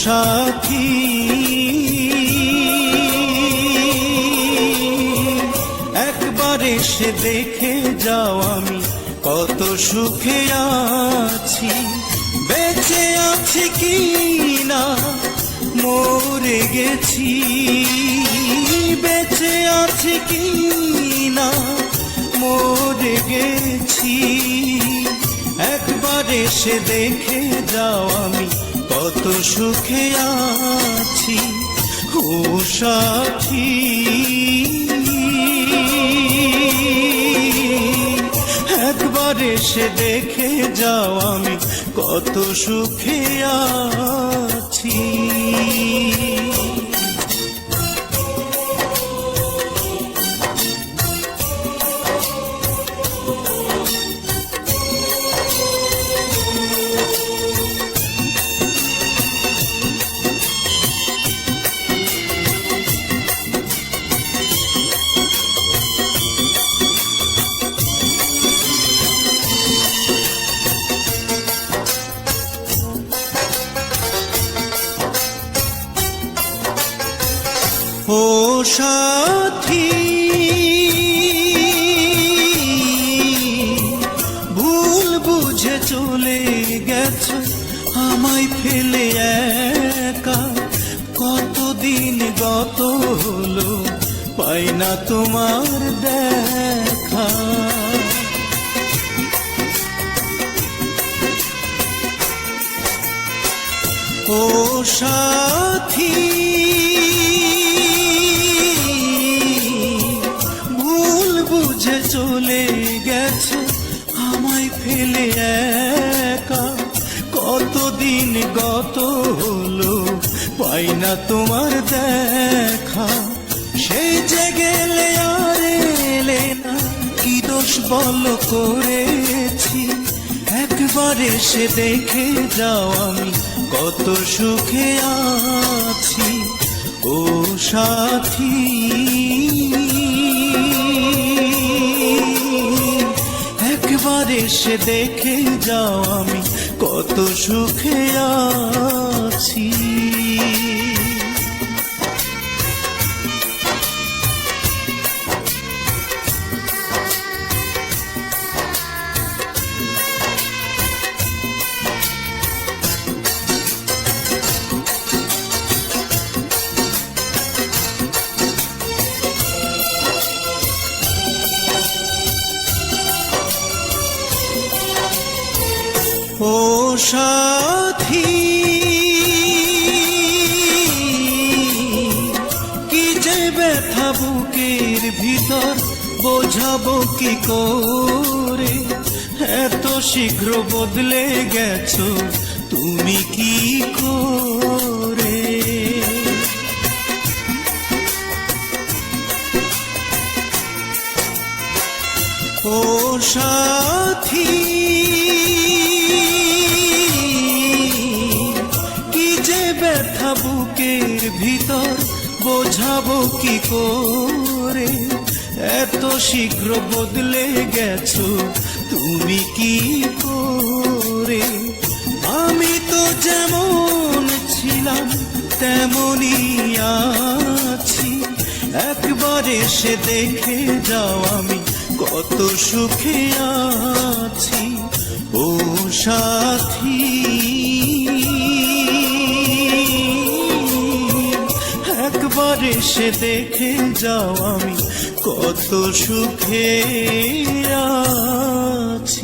সাথী একবার এসে দেখে যাও আমি কত সুখে আছি, বেঁচে আছি কি না মরে গেছি, বেঁচে আছি কি না মরে গেছি। একবার এসে দেখে যাও আমি কত সুখে আছি। ও সাথী একবার এসে দেখে যাও আমি কত সুখে আছি। ও সাথী ভুল বুঝে চলে গেছো আমায় ফেলে একা, কতদিন গত হলো পাই না তোমার দেখা। ও সাথী চলে গেছে আমায় ফেলে একা, কতদিন গত হলো পাই না তোমার দেখা। সেই যে গেলে আর এলে না, কি দোষ বল করেছি, একবার এসে দেখে যাও আমি কত সুখে আছি। ও সাথী একবার এসে দেখে যাও আমি কত সুখে আছি। ও সাথী কি যে ব্যথা বুকের ভিতর বোঝাবো কি করে, এত শীঘ্র বদলে গেছো তুমি কি করে। ও সাথী ব্যথা বুকের ভিতর বোঝাবো কি করে, এত শীঘ্র বদলে গেছো তুমি কি করে। আমি তো যেমন ছিলাম তেমনই আছি, একবার এসে দেখে যাও আমি কত সুখে আছি। ও সাথী একবার এসে দেখে যাও আমি কত সুখে আছি।